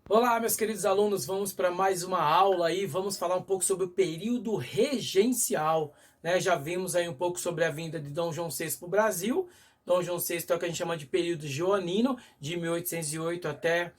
Olá, meus queridos alunos, vamos para mais uma aula aí, vamos falar um pouco sobre o período regencial, né? Já vimos aí um pouco sobre a vinda de Dom João VI para o Brasil. Dom João VI é o que a gente chama de período joanino, de 1808 até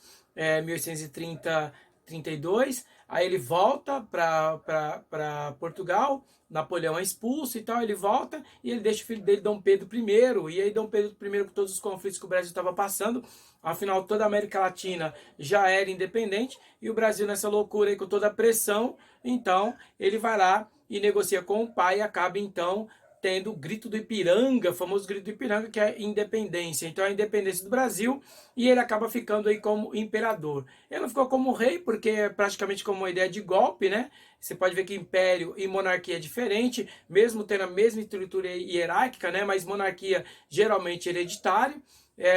1830, 32. Aí ele volta para Portugal, Napoleão é expulso e tal, ele volta e ele deixa o filho dele, Dom Pedro I. E aí Dom Pedro I, com todos os conflitos que o Brasil estava passando, afinal toda a América Latina já era independente e o Brasil nessa loucura aí com toda a pressão, então ele vai lá e negocia com o pai e acaba então tendo o grito do Ipiranga, o famoso grito do Ipiranga, que é independência. Então, a independência do Brasil, e ele acaba ficando aí como imperador. Ele não ficou como rei, porque é praticamente como uma ideia de golpe, né? Você pode ver que império e monarquia é diferente, mesmo tendo a mesma estrutura hierárquica, né? Mas monarquia geralmente hereditário.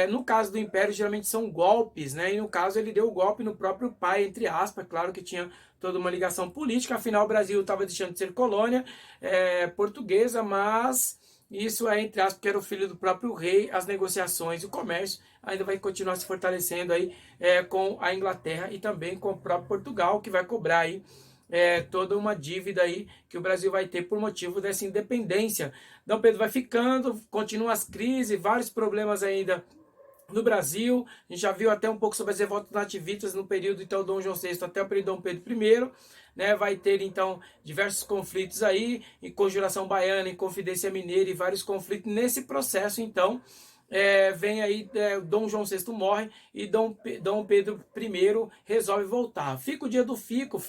No caso do Império, geralmente são golpes, né? E no caso ele deu o golpe no próprio pai, entre aspas, claro que tinha toda uma ligação política, afinal o Brasil estava deixando de ser colônia portuguesa, mas isso é entre aspas, porque era o filho do próprio rei, as negociações e o comércio ainda vai continuar se fortalecendo aí com a Inglaterra e também com o próprio Portugal, que vai cobrar aí toda uma dívida aí que o Brasil vai ter por motivo dessa independência. Dom Pedro vai ficando, continua as crises, vários problemas ainda no Brasil. A gente já viu até um pouco sobre as revoltas nativistas no período então Dom João VI até o período Dom Pedro I, né? Vai ter então diversos conflitos aí, em Conjuração Baiana, em Confidência Mineira e vários conflitos nesse processo então. Vem aí, Dom João VI morre e Dom Pedro I resolve voltar. Fica o dia do fico,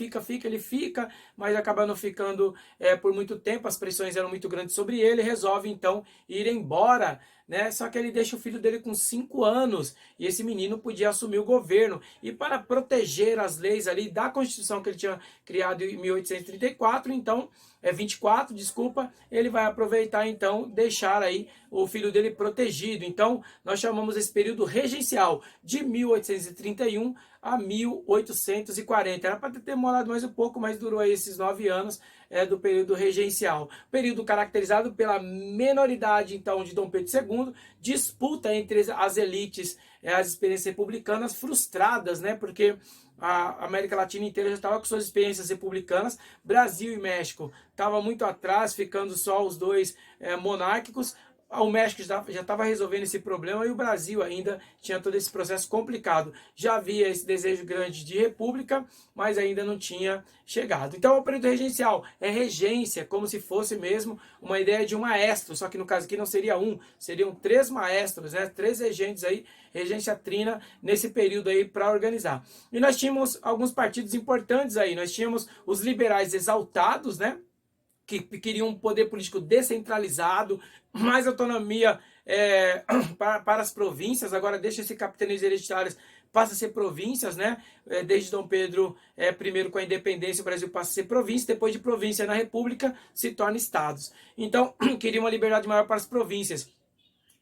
ele fica, mas acaba não ficando por muito tempo, as pressões eram muito grandes sobre ele, resolve então ir embora, né? Só que ele deixa o filho dele com 5 anos e esse menino podia assumir o governo. E para proteger as leis ali da Constituição que ele tinha criado em 1834, então 24, desculpa, ele vai aproveitar então deixar aí o filho dele protegido. Então, nós chamamos esse período regencial de 1831 a 1840. Era para ter demorado mais um pouco, mas durou aí esses 9 anos do período regencial. Período caracterizado pela menoridade, então, de Dom Pedro II, disputa entre as elites, as experiências republicanas frustradas, né? Porque a América Latina inteira já estava com suas experiências republicanas. Brasil e México estavam muito atrás, ficando só os dois monárquicos. O México já estava resolvendo esse problema e o Brasil ainda tinha todo esse processo complicado. Já havia esse desejo grande de república, mas ainda não tinha chegado. Então, o período regencial é regência, como se fosse mesmo uma ideia de um maestro, só que no caso aqui não seria um, seriam 3 maestros, né? 3 regentes aí, regência trina, nesse período aí para organizar. E nós tínhamos alguns partidos importantes aí, nós tínhamos os liberais exaltados, né? Que queriam um poder político descentralizado, mais autonomia para as províncias, agora deixa esse capitanias hereditárias, passa a ser províncias, né? Desde Dom Pedro I com a independência, o Brasil passa a ser província, depois de província na República se torna estados. Então, queria uma liberdade maior para as províncias,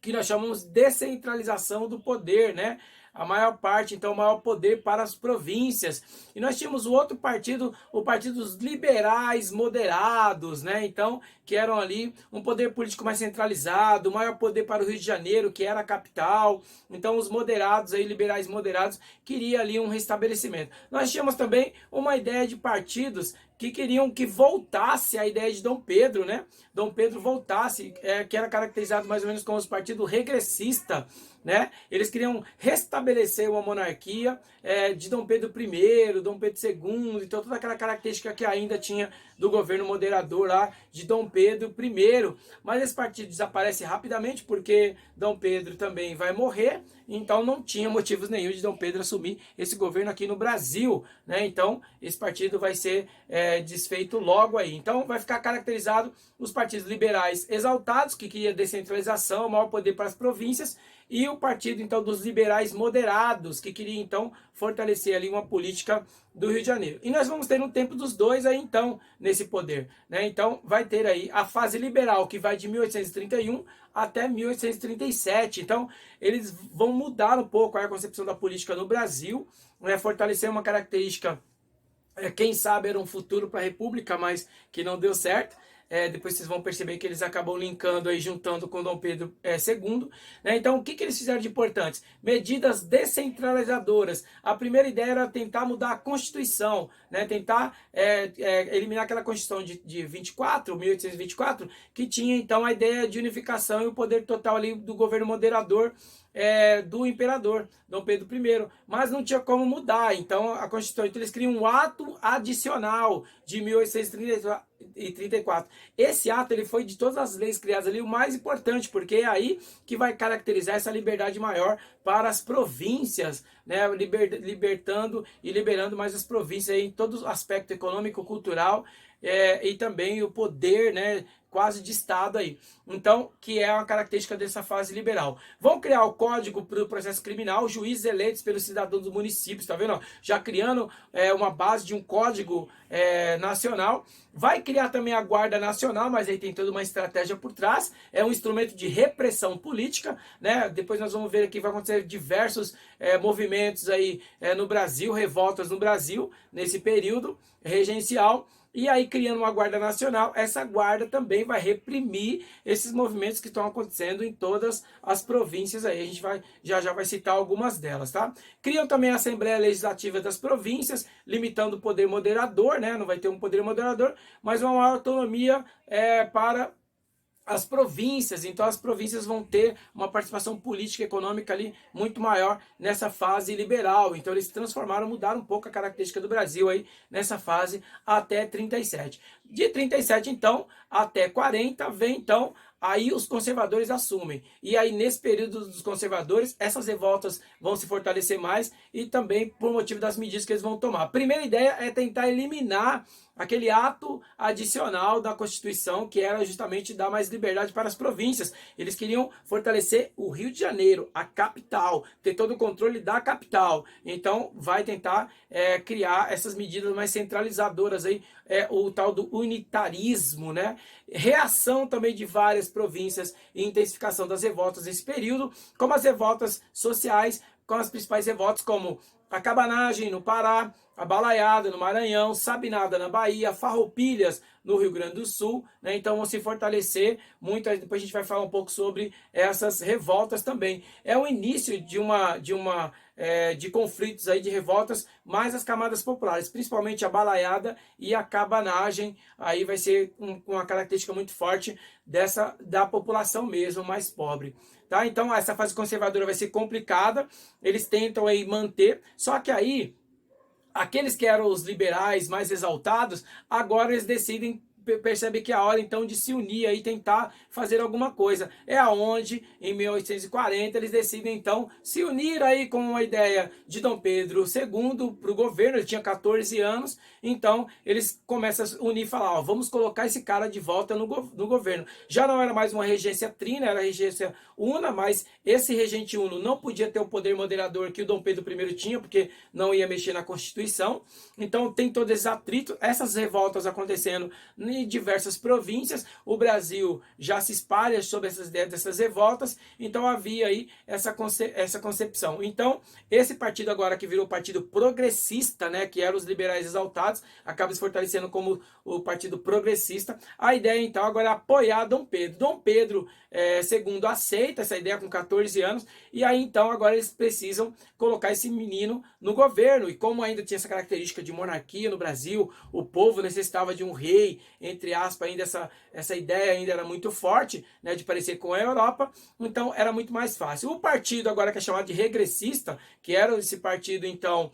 que nós chamamos de descentralização do poder, né? A maior parte, então, o maior poder para as províncias. E nós tínhamos o outro partido, o Partido dos Liberais Moderados, né? Então, que eram ali um poder político mais centralizado, maior poder para o Rio de Janeiro, que era a capital. Então, os moderados, aí, liberais moderados, queriam ali um restabelecimento. Nós tínhamos também uma ideia de partidos que queriam que voltasse a ideia de Dom Pedro, né? Dom Pedro voltasse, que era caracterizado mais ou menos como os partidos regressista, né? Eles queriam restabelecer uma monarquia de Dom Pedro I, Dom Pedro II, então toda aquela característica que ainda tinha do governo moderador lá de Dom Pedro I. Mas esse partido desaparece rapidamente porque Dom Pedro também vai morrer, então não tinha motivos nenhum de Dom Pedro assumir esse governo aqui no Brasil, né? Então esse partido vai ser desfeito logo aí. Então vai ficar caracterizado os partidos liberais exaltados, que queria descentralização, maior poder para as províncias, e o partido então dos liberais moderados, que queria então fortalecer ali uma política do Rio de Janeiro. E nós vamos ter um tempo dos dois aí então nesse poder, né? Então vai ter aí a fase liberal, que vai de 1831 até 1837. Então eles vão mudar um pouco a concepção da política no Brasil, né? Fortalecer uma característica, quem sabe era um futuro para a República, mas que não deu certo, depois vocês vão perceber que eles acabam linkando aí, juntando com Dom Pedro II, né? Então, o que eles fizeram de importantes? Medidas descentralizadoras. A primeira ideia era tentar mudar a Constituição, né? Tentar eliminar aquela Constituição de 1824, que tinha então a ideia de unificação e o poder total ali do governo moderador do imperador, Dom Pedro I, mas não tinha como mudar, então a Constituição, então eles criam um ato adicional de 1834. Esse ato ele foi de todas as leis criadas ali o mais importante, porque é aí que vai caracterizar essa liberdade maior para as províncias, né, libertando e liberando mais as províncias aí, em todo o aspecto econômico, cultural, e também o poder, né, quase de Estado aí. Então, que é uma característica dessa fase liberal. Vão criar o Código para o Processo Criminal, juízes eleitos pelos cidadãos dos municípios, tá vendo? Ó, já criando uma base de um código nacional. Vai criar também a Guarda Nacional, mas aí tem toda uma estratégia por trás. É um instrumento de repressão política, né? Depois nós vamos ver aqui, vai acontecer diversos movimentos aí no Brasil, revoltas no Brasil, nesse período regencial. E aí, criando uma Guarda Nacional, essa guarda também vai reprimir esses movimentos que estão acontecendo em todas as províncias aí. A gente já vai citar algumas delas, tá? Criam também a Assembleia Legislativa das Províncias, limitando o poder moderador, né? Não vai ter um poder moderador, mas uma maior autonomia para as províncias. Então as províncias vão ter uma participação política e econômica ali muito maior nessa fase liberal. Então eles transformaram, mudaram um pouco a característica do Brasil aí nessa fase até 37. De 37 então até 40 vem então aí os conservadores assumem. E aí nesse período dos conservadores essas revoltas vão se fortalecer mais e também por motivo das medidas que eles vão tomar. A primeira ideia é tentar eliminar aquele ato adicional da Constituição, que era justamente dar mais liberdade para as províncias. Eles queriam fortalecer o Rio de Janeiro, a capital, ter todo o controle da capital. Então, vai tentar criar essas medidas mais centralizadoras aí, o tal do unitarismo, né? Reação também de várias províncias e intensificação das revoltas nesse período, como as revoltas sociais, com as principais revoltas como a cabanagem no Pará, a balaiada no Maranhão, sabinada na Bahia, farroupilhas no Rio Grande do Sul, né? Então vão se fortalecer muito. Depois a gente vai falar um pouco sobre essas revoltas também. É o início de conflitos aí, de revoltas, mais as camadas populares, principalmente a balaiada e a cabanagem. Aí vai ser uma característica muito forte da população mesmo mais pobre. Tá? Então essa fase conservadora vai ser complicada. Eles tentam aí manter, só que aí aqueles que eram os liberais mais exaltados, agora eles decidem, percebe que é a hora então de se unir e tentar fazer alguma coisa. É aonde, em 1840, eles decidem então se unir aí com uma ideia de Dom Pedro II para o governo. Ele tinha 14 anos, então eles começam a unir e falar, ó, vamos colocar esse cara de volta no governo. Já não era mais uma regência trina, era regência una, mas esse regente uno não podia ter o poder moderador que o Dom Pedro I tinha, porque não ia mexer na Constituição. Então tem todo esse atrito, essas revoltas acontecendo em diversas províncias. O Brasil já se espalha sobre essas ideias dessas revoltas, então havia aí essa concepção. Então, esse partido agora que virou partido progressista, né, que eram os liberais exaltados, acaba se fortalecendo como o partido progressista. A ideia então agora é apoiar Dom Pedro. Dom Pedro II aceita essa ideia com 14 anos, e aí então agora eles precisam colocar esse menino no governo. E como ainda tinha essa característica de monarquia no Brasil, o povo necessitava de um rei, entre aspas, ainda essa ideia ainda era muito forte, né, de parecer com a Europa, então era muito mais fácil. O partido agora que é chamado de regressista, que era esse partido então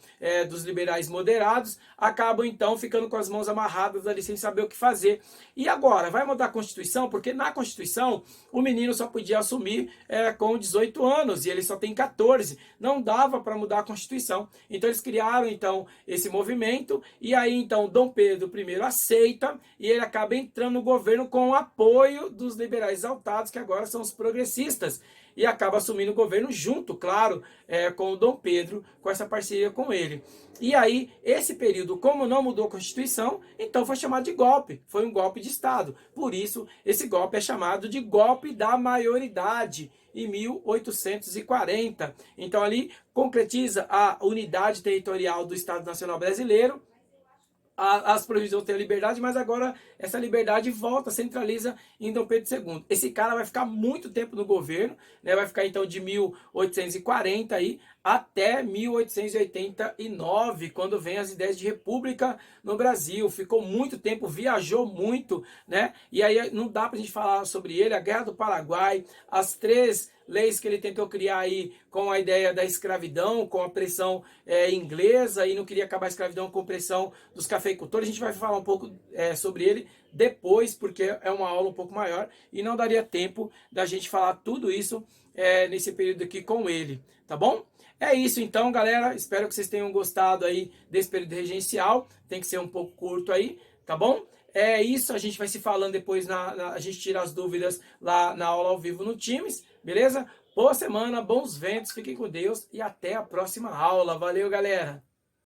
dos liberais moderados, acabam então ficando com as mãos amarradas ali sem saber o que fazer. E agora, vai mudar a Constituição? Porque na Constituição o menino só podia assumir com 18 anos e ele só tem 14. Não dava para mudar a Constituição. Então eles criaram então esse movimento, e aí então Dom Pedro I aceita e ele acaba entrando no governo com o apoio dos liberais exaltados, que agora são os progressistas, e acaba assumindo o governo junto, claro, com o Dom Pedro, com essa parceria com ele. E aí, esse período, como não mudou a Constituição, então foi chamado de golpe, foi um golpe de Estado. Por isso, esse golpe é chamado de golpe da maioridade, em 1840. Então ali concretiza a unidade territorial do Estado Nacional Brasileiro, as províncias têm a liberdade, mas agora essa liberdade volta, centraliza em Dom Pedro II. Esse cara vai ficar muito tempo no governo, né? Vai ficar então de 1840 aí até 1889, quando vem as ideias de república no Brasil. Ficou muito tempo, viajou muito, né? E aí não dá pra gente falar sobre ele, a Guerra do Paraguai, as três leis que ele tentou criar aí com a ideia da escravidão, com a pressão inglesa, e não queria acabar a escravidão com pressão dos cafeicultores. A gente vai falar um pouco sobre ele depois, porque é uma aula um pouco maior e não daria tempo da gente falar tudo isso nesse período aqui com ele, tá bom? É isso então, galera. Espero que vocês tenham gostado aí desse período regencial. Tem que ser um pouco curto aí, tá bom? É isso, a gente vai se falando depois, a gente tira as dúvidas lá na aula ao vivo no Teams, beleza? Boa semana, bons ventos, fiquem com Deus e até a próxima aula. Valeu, galera!